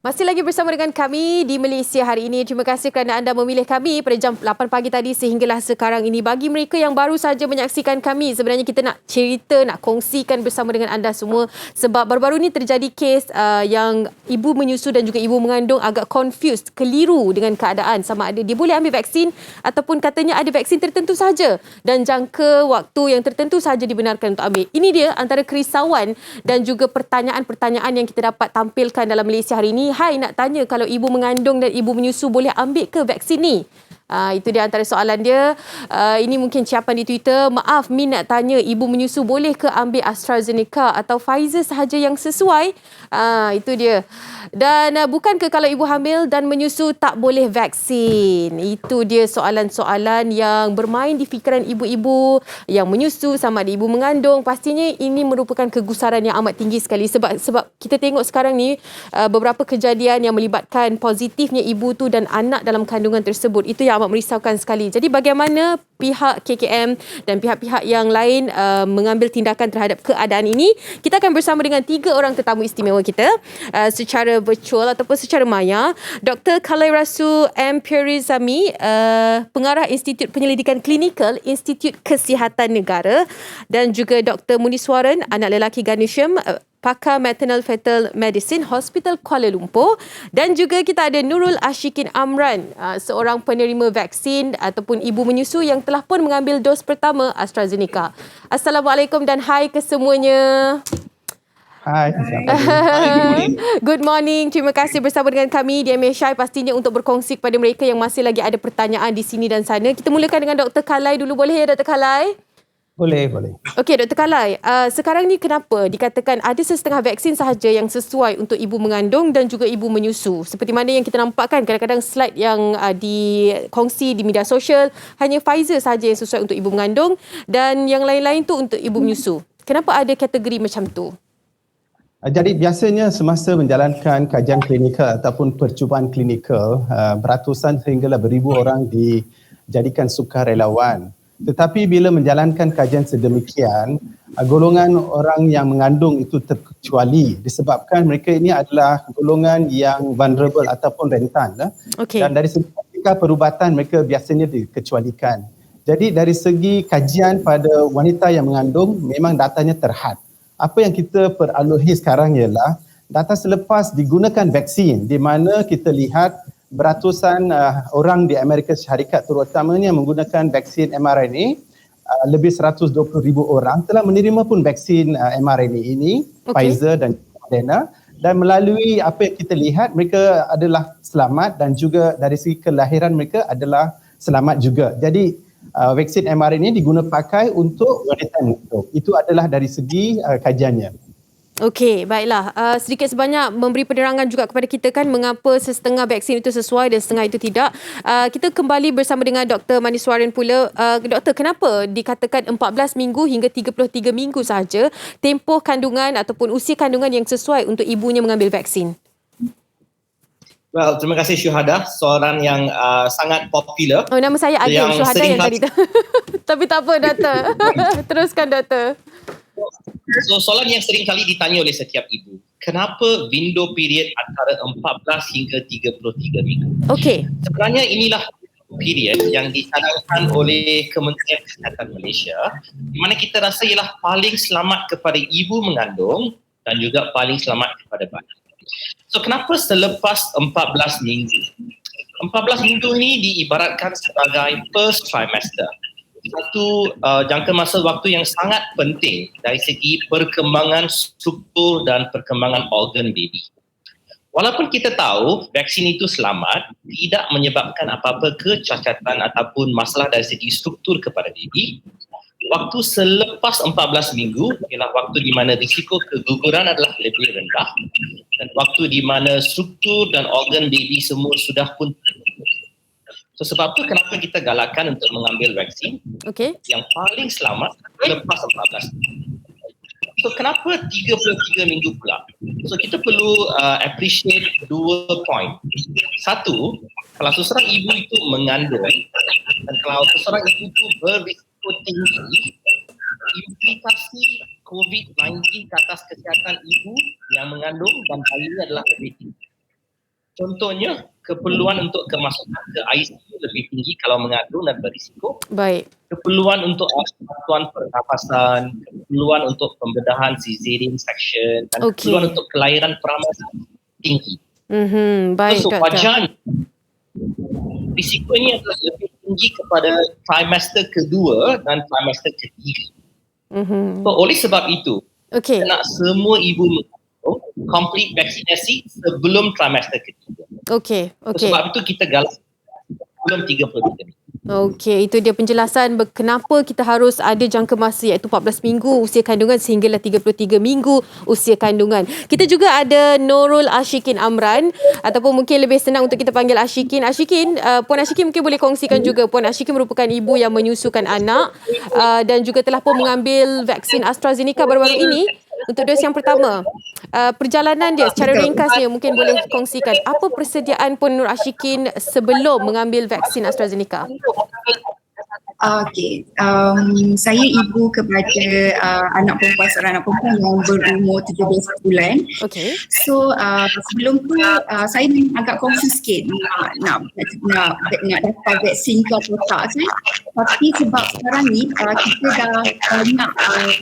Masih lagi bersama dengan kami di Malaysia hari ini. Terima kasih kerana anda memilih kami pada jam 8 pagi tadi sehinggalah sekarang ini. Bagi mereka yang baru saja menyaksikan kami, sebenarnya kita nak cerita, nak kongsikan bersama dengan anda semua. Sebab baru-baru ini terjadi kes yang ibu menyusu dan juga ibu mengandung agak confused, keliru dengan keadaan sama ada dia boleh ambil vaksin ataupun katanya ada vaksin tertentu saja dan jangka waktu yang tertentu saja dibenarkan untuk ambil. Ini dia antara kerisauan dan juga pertanyaan-pertanyaan yang kita dapat tampilkan dalam Malaysia hari ini. Hai, nak tanya kalau ibu mengandung dan ibu menyusu boleh ambil ke vaksin ni? Itu dia antara soalan dia. Ini mungkin ciapan di Twitter. Maaf, Min nak tanya, ibu menyusu boleh ke ambil AstraZeneca atau Pfizer sahaja yang sesuai? Itu dia. Dan bukankah kalau ibu hamil dan menyusu tak boleh vaksin? Itu dia soalan-soalan yang bermain di fikiran ibu-ibu yang menyusu sama ada ibu mengandung. Pastinya ini merupakan kegusaran yang amat tinggi sekali sebab kita tengok sekarang ni beberapa kejadian yang melibatkan positifnya ibu tu dan anak dalam kandungan tersebut. Itu yang amat merisaukan sekali. Jadi bagaimana pihak KKM dan pihak-pihak yang lain mengambil tindakan terhadap keadaan ini? Kita akan bersama dengan 3 orang tetamu istimewa kita secara virtual ataupun secara maya. Dr. Kalai Rasu M. Pirizami, pengarah Institut Penyelidikan Klinikal Institut Kesihatan Negara, dan juga Dr. Muniswaran, anak lelaki Ganeshan, pakar Maternal Fetal Medicine Hospital Kuala Lumpur, dan juga kita ada Nurul Ashikin Amran, seorang penerima vaksin ataupun ibu menyusu yang telah pun mengambil dos pertama AstraZeneca. Assalamualaikum dan hai kesemuanya. Hai, good morning. Terima kasih bersama dengan kami di MHI pastinya untuk berkongsi kepada mereka yang masih lagi ada pertanyaan di sini dan sana. Kita mulakan dengan Dr. Kalai dulu, boleh ya Dr. Kalai? Boleh. Okey, Dr. Kalai, sekarang ni kenapa dikatakan ada sesetengah vaksin sahaja yang sesuai untuk ibu mengandung dan juga ibu menyusu? Seperti mana yang kita nampakkan kadang-kadang slide yang dikongsi di media sosial, hanya Pfizer sahaja yang sesuai untuk ibu mengandung dan yang lain-lain tu untuk ibu menyusu. Kenapa ada kategori macam tu? Jadi biasanya semasa menjalankan kajian klinikal ataupun percubaan klinikal, beratusan sehinggalah beribu orang dijadikan sukarelawan. Tetapi bila menjalankan kajian sedemikian, golongan orang yang mengandung itu terkecuali disebabkan mereka ini adalah golongan yang vulnerable ataupun rentan. Okay. Dan dari segi perubatan mereka biasanya dikecualikan. Jadi dari segi kajian pada wanita yang mengandung memang datanya terhad. Apa yang kita peralohi sekarang ialah data selepas digunakan vaksin di mana kita lihat beratusan orang di Amerika Syarikat terutamanya menggunakan vaksin mRNA, lebih 120,000 orang telah menerima pun vaksin mRNA ini, Pfizer dan Moderna, dan melalui apa yang kita lihat mereka adalah selamat dan juga dari segi kelahiran mereka adalah selamat juga. Jadi vaksin mRNA diguna pakai untuk wanita mengandung. Itu adalah dari segi kajiannya. Okey, baiklah. Sedikit sebanyak memberi penerangan juga kepada kita kan mengapa setengah vaksin itu sesuai dan setengah itu tidak. Kita kembali bersama dengan Dr. Maniswaran pula. Doktor, kenapa dikatakan 14 minggu hingga 33 minggu sahaja tempoh kandungan ataupun usia kandungan yang sesuai untuk ibunya mengambil vaksin? Well, terima kasih Syuhada, soalan yang sangat popular. Oh, nama saya Agim Syuhada yang tadi tu. Tapi tak apa, Doktor. Teruskan, Doktor. So, soalan yang sering kali ditanya oleh setiap ibu, kenapa window period antara 14 hingga 33 minggu? Okey. Sebenarnya inilah period yang dicanangkan oleh Kementerian Kesihatan Malaysia, di mana kita rasa ialah paling selamat kepada ibu mengandung dan juga paling selamat kepada bayi. So, kenapa selepas 14 minggu? 14 minggu ni diibaratkan sebagai first trimester. Satu jangka masa waktu yang sangat penting dari segi perkembangan struktur dan perkembangan organ baby. Walaupun kita tahu vaksin itu selamat, tidak menyebabkan apa-apa kecacatan ataupun masalah dari segi struktur kepada baby, waktu selepas 14 minggu ialah waktu di mana risiko keguguran adalah lebih rendah dan waktu di mana struktur dan organ baby semua sudah pun So, sebab itu kenapa kita galakkan untuk mengambil vaksin yang paling selamat lepas 14 minggu. So, kenapa 33 minggu pula? So, kita perlu appreciate 2 point. Satu, kalau seseorang ibu itu mengandung dan kalau seseorang ibu itu berisiko tinggi, implikasi COVID-19 ke atas kesihatan ibu yang mengandung dan bayi adalah lebih tinggi. Contohnya, keperluan untuk kemasukan ke ICU lebih tinggi kalau mengandung dan berisiko. Baik. Keperluan untuk bantuan pernafasan, keperluan untuk pembedahan cesarean section dan keperluan untuk kelahiran peramal tinggi. Baik, so, doktor. wajarnya risiko ini adalah lebih tinggi kepada trimester kedua dan trimester ketiga. So, oleh sebab itu, kita nak semua ibu mengandung complete vaksinasi sebelum trimester ketiga. Sebab itu kita galak sebelum 33 minggu. Okey, itu dia penjelasan kenapa kita harus ada jangka masa iaitu 14 minggu usia kandungan sehinggalah 33 minggu usia kandungan. Kita juga ada Nurul Ashikin Amran ataupun mungkin lebih senang untuk kita panggil Ashikin. Ashikin, Puan Ashikin mungkin boleh kongsikan juga. Puan Ashikin merupakan ibu yang menyusukan anak dan juga telah pun mengambil vaksin AstraZeneca baru-baru ini untuk dos yang pertama. Perjalanan dia secara ringkasnya mungkin boleh kongsikan apa persediaan Puan Nur Ashikin sebelum mengambil vaksin AstraZeneca? Saya ibu kepada anak perempuan yang berumur 17 bulan. So sebelum tu saya memang agak confused sikit nak daftar vaksin ke atau tak kan. Tapi sebab sekarang ni kita dah banyak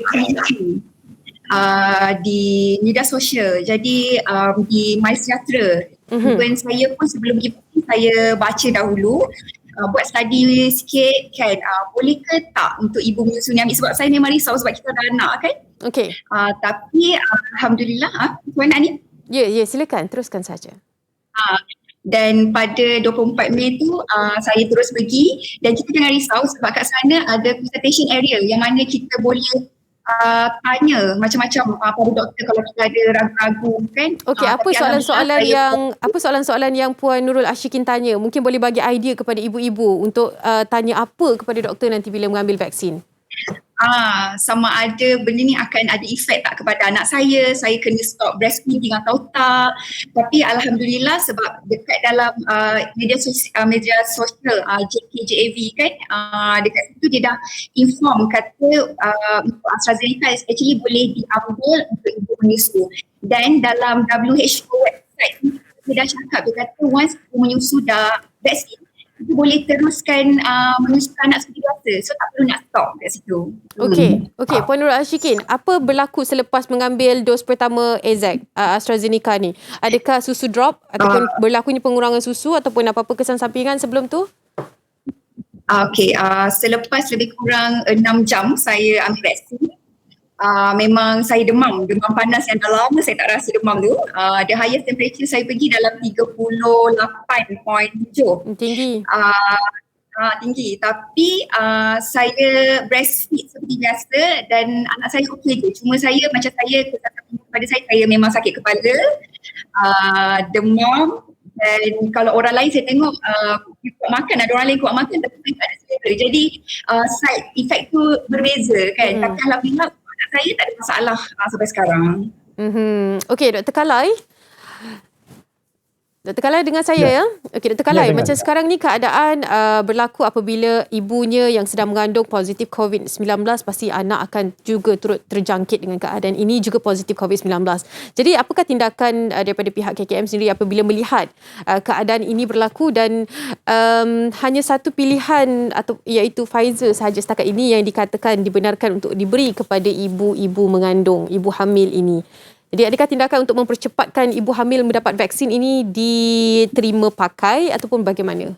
informasi di media sosial. Jadi di MySejahtera, even saya pun sebelum pergi saya baca dahulu, buat study sikit kan, boleh ke tak untuk ibu menyusu ni ambil, sebab saya memang risau sebab kita ada anak kan. Tapi Alhamdulillah, Puan nak ni? Ya, silakan teruskan saja. Dan pada 24 Mei tu saya terus pergi dan kita jangan risau sebab kat sana ada consultation area yang mana kita boleh tanya macam-macam pada doktor kalau kita ada ragu-ragu kan. Apa soalan-soalan yang Puan Nurul Ashikin tanya? Mungkin boleh bagi idea kepada ibu-ibu untuk tanya apa kepada doktor nanti bila mengambil vaksin. Sama ada benda ni akan ada efek tak kepada anak saya kena stop breastfeeding atau tak. Tapi Alhamdulillah sebab dekat dalam media sosial JKJAV kan, dekat situ dia dah inform kata AstraZeneca actually boleh diambil untuk ibu menyusu. Dan dalam WHO website dia dah cakap, dia kata once ibu menyusu dah vaksin, kita boleh teruskan menyusukan anak seperti biasa. So tak perlu nak stop kat situ. Okey, Puan Nurul Ashikin, apa berlaku selepas mengambil dos pertama AstraZeneca ni? Adakah susu drop ataupun berlakunya pengurangan susu ataupun apa-apa kesan sampingan sebelum tu? Selepas lebih kurang 6 jam saya ambil vaksin, memang saya demam panas yang dah lama saya tak rasa demam tu. The highest temperature saya pergi dalam 38.7. Tinggi. Tinggi, tapi saya breastfeed seperti biasa dan anak saya okey je. Cuma saya macam pada saya memang sakit kepala, demam, dan kalau orang lain saya tengok kuat makan, ada orang lain kuat makan tapi saya tak ada selera. Jadi side effect tu berbeza kan. Tapi Alhamdulillah anak saya tak ada masalah sampai sekarang. Okey, Dr. Kalai. Dr. Kalai dengan saya ya. Okey, Dr. Kalai, macam sekarang ni keadaan berlaku apabila ibunya yang sedang mengandung positif COVID-19, pasti anak akan juga turut terjangkit dengan keadaan ini juga positif COVID-19. Jadi apakah tindakan daripada pihak KKM sendiri apabila melihat keadaan ini berlaku dan hanya satu pilihan iaitu Pfizer sahaja setakat ini yang dikatakan dibenarkan untuk diberi kepada ibu-ibu mengandung, ibu hamil ini. Jadi adakah tindakan untuk mempercepatkan ibu hamil mendapat vaksin ini diterima pakai ataupun bagaimana?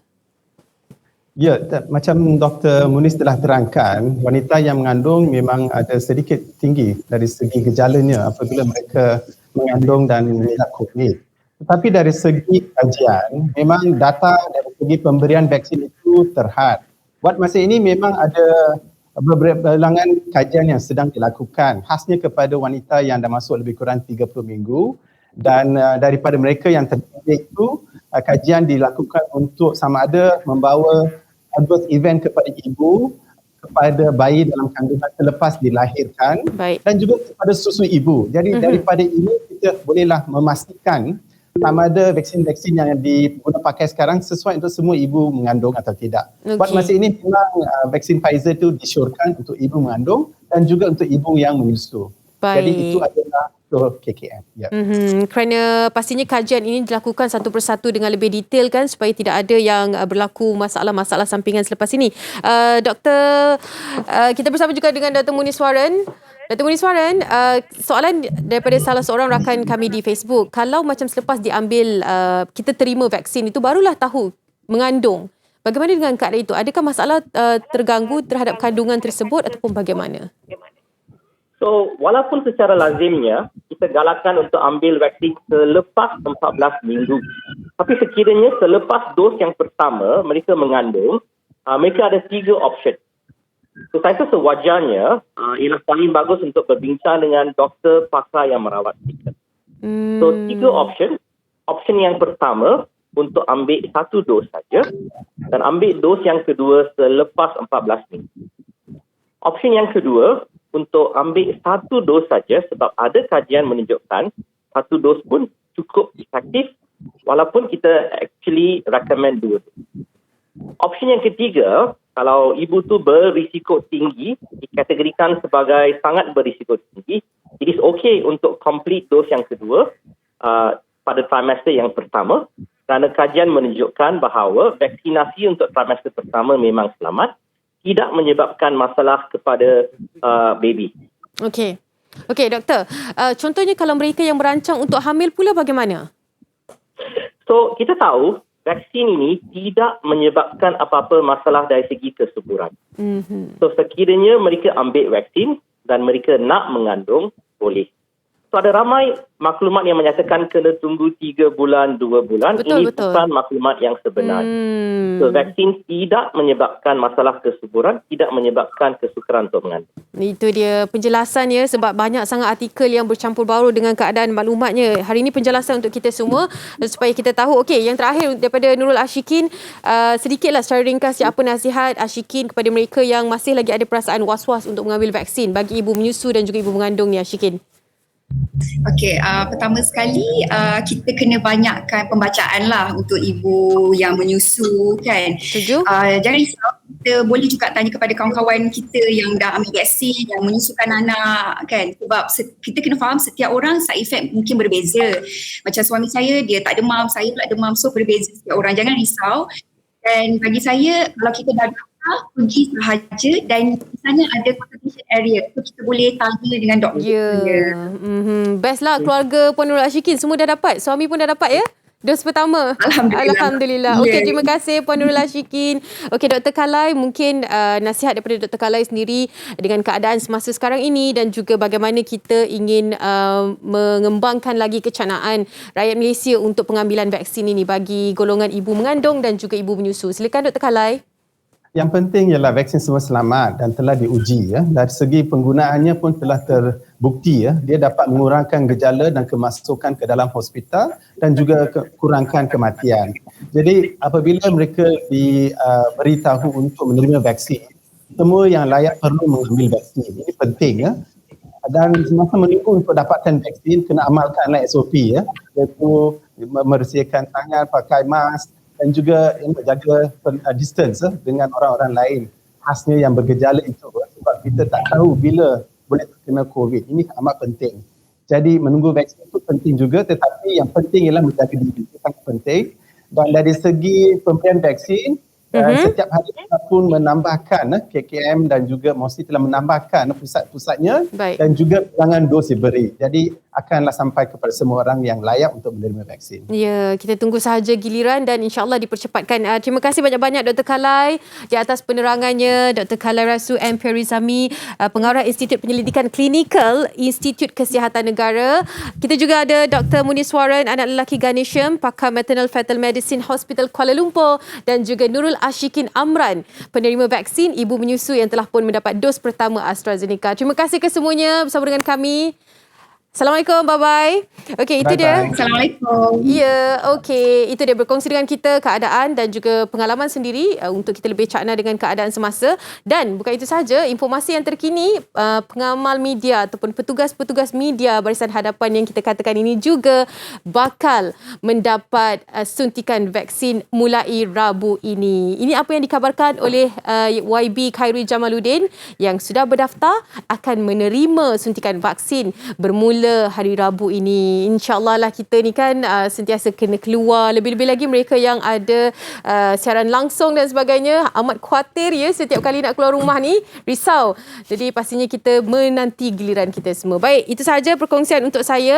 Ya, macam Dr. Muniz telah terangkan, wanita yang mengandung memang ada sedikit tinggi dari segi gejalanya apabila mereka mengandung dan mengelak COVID. Tetapi dari segi kajian, memang data dari segi pemberian vaksin itu terhad. Buat masa ini memang ada berbalangan kajian yang sedang dilakukan khasnya kepada wanita yang dah masuk lebih kurang 30 minggu dan daripada mereka yang terpilih itu kajian dilakukan untuk sama ada membawa adverse event kepada ibu, kepada bayi dalam kandungan selepas dilahirkan. Dan juga kepada susu ibu. Jadi daripada ini kita bolehlah memastikan sama ada vaksin-vaksin yang diguna pakai sekarang sesuai untuk semua ibu mengandung atau tidak. Buat masa ini memang vaksin Pfizer itu disyorkan untuk ibu mengandung dan juga untuk ibu yang menyusu. Jadi itu adalah seluruh KKM. Ya. Kerana pastinya kajian ini dilakukan satu persatu dengan lebih detail kan supaya tidak ada yang berlaku masalah-masalah sampingan selepas ini. Doktor, kita bersama juga dengan Dr. Muniswaran. Dr. Muniswaran, soalan daripada salah seorang rakan kami di Facebook. Kalau macam selepas diambil, kita terima vaksin itu barulah tahu mengandung. Bagaimana dengan keadaan itu? Adakah masalah terganggu terhadap kandungan tersebut ataupun bagaimana? So, walaupun secara lazimnya kita galakkan untuk ambil vaksin selepas 14 minggu. Tapi sekiranya selepas dos yang pertama mereka mengandung, mereka ada 3 option. So, saya rasa sewajarnya ialah paling bagus untuk berbincang dengan doktor pakar yang merawat kita. So, 3 option. Option yang pertama untuk ambil 1 dos saja dan ambil dos yang kedua selepas 14 minggu. Option yang kedua untuk ambil 1 dos saja sebab ada kajian menunjukkan 1 dos pun cukup efektif walaupun kita actually recommend 2 dos. Option yang ketiga, kalau ibu tu berisiko tinggi, dikategorikan sebagai sangat berisiko tinggi, it is okay untuk complete dos yang kedua pada trimester yang pertama kerana kajian menunjukkan bahawa vaksinasi untuk trimester pertama memang selamat, tidak menyebabkan masalah kepada baby. Okey, doktor. Contohnya kalau mereka yang merancang untuk hamil pula bagaimana? So, kita tahu vaksin ini tidak menyebabkan apa-apa masalah dari segi kesuburan. So, sekiranya mereka ambil vaksin dan mereka nak mengandung, boleh. So, ada ramai maklumat yang menyatakan kena tunggu 3 bulan, 2 bulan. Ini bukan maklumat yang sebenar. So, vaksin tidak menyebabkan masalah kesuburan, tidak menyebabkan kesukaran untuk mengandung. Itu dia penjelasan ya, sebab banyak sangat artikel yang bercampur baur dengan keadaan maklumatnya. Hari ini penjelasan untuk kita semua supaya kita tahu. Okey, yang terakhir daripada Nurul Ashikin, sedikitlah secara ringkas apa nasihat Ashikin kepada mereka yang masih lagi ada perasaan was-was untuk mengambil vaksin bagi ibu menyusu dan juga ibu mengandung ni, Ashikin. Okey, pertama sekali kita kena banyakkan pembacaan lah untuk ibu yang menyusu kan. Setuju? Jangan risau, kita boleh juga tanya kepada kawan-kawan kita yang dah ambil vaksin, yang menyusukan anak kan. Sebab kita kena faham setiap orang side effect mungkin berbeza. Macam suami saya, dia tak demam, saya pula demam. So berbeza setiap orang, jangan risau. Dan bagi saya, kalau kita dah pergi sahaja dan di sana ada consultation area, so kita boleh tanya dengan doktor. Best lah keluarga Puan Nurul Ashikin, semua dah dapat, suami pun dah dapat ya dos pertama. Alhamdulillah. Okey, terima kasih Puan Nurul Ashikin. Okey, Dr. Kalai, mungkin nasihat daripada Dr. Kalai sendiri dengan keadaan semasa sekarang ini dan juga bagaimana kita ingin mengembangkan lagi kecanaan rakyat Malaysia untuk pengambilan vaksin ini bagi golongan ibu mengandung dan juga ibu menyusu. Silakan Dr. Kalai. Yang penting ialah vaksin semua selamat dan telah diuji ya. Dari segi penggunaannya pun telah terbukti ya. Dia dapat mengurangkan gejala dan kemasukan ke dalam hospital dan juga kurangkan kematian. Jadi apabila mereka diberitahu untuk menerima vaksin, semua yang layak perlu mengambil vaksin. Ini penting ya. Dan semasa menunggu untuk dapatkan vaksin, kena amalkanlah SOP ya. Iaitu membersihkan tangan, pakai mask dan juga jaga distance dengan orang-orang lain khasnya yang bergejala itu sebab kita tak tahu bila boleh terkena COVID. Ini amat penting. Jadi menunggu vaksin itu penting juga, tetapi yang penting ialah menjaga diri. Itu sangat penting. Dan dari segi pemberian vaksin, setiap hari kita pun menambahkan KKM dan juga MOSI telah menambahkan pusat-pusatnya dan juga bilangan dos diberi. Jadi akanlah sampai kepada semua orang yang layak untuk menerima vaksin. Ya, kita tunggu sahaja giliran dan insya-Allah dipercepatkan. Terima kasih banyak-banyak Dr. Kalai di atas penerangannya. Dr. Kalai Rasu M. Perizami, Pengarah Institut Penyelidikan Klinikal Institut Kesihatan Negara. Kita juga ada Dr. Muniswaran, anak lelaki Ganesham, pakar Maternal Fetal Medicine Hospital Kuala Lumpur dan juga Nurul Ashikin Amran, penerima vaksin ibu menyusu yang telah pun mendapat dos pertama AstraZeneca. Terima kasih kesemuanya bersama dengan kami. Assalamualaikum, bye-bye. Okey, itu dia. Assalamualaikum. Ya, okey. Itu dia berkongsi dengan kita keadaan dan juga pengalaman sendiri untuk kita lebih cakna dengan keadaan semasa. Dan bukan itu sahaja, informasi yang terkini, pengamal media ataupun petugas-petugas media Barisan Hadapan yang kita katakan ini juga bakal mendapat suntikan vaksin mulai Rabu ini. Ini apa yang dikabarkan oleh YB Khairi Jamaluddin yang sudah berdaftar akan menerima suntikan vaksin bermula bila hari Rabu ini. InsyaAllah lah kita ni kan sentiasa kena keluar. Lebih-lebih lagi mereka yang ada siaran langsung dan sebagainya. Amat khawatir ya setiap kali nak keluar rumah ni. Risau. Jadi pastinya kita menanti giliran kita semua. Baik, itu sahaja perkongsian untuk saya.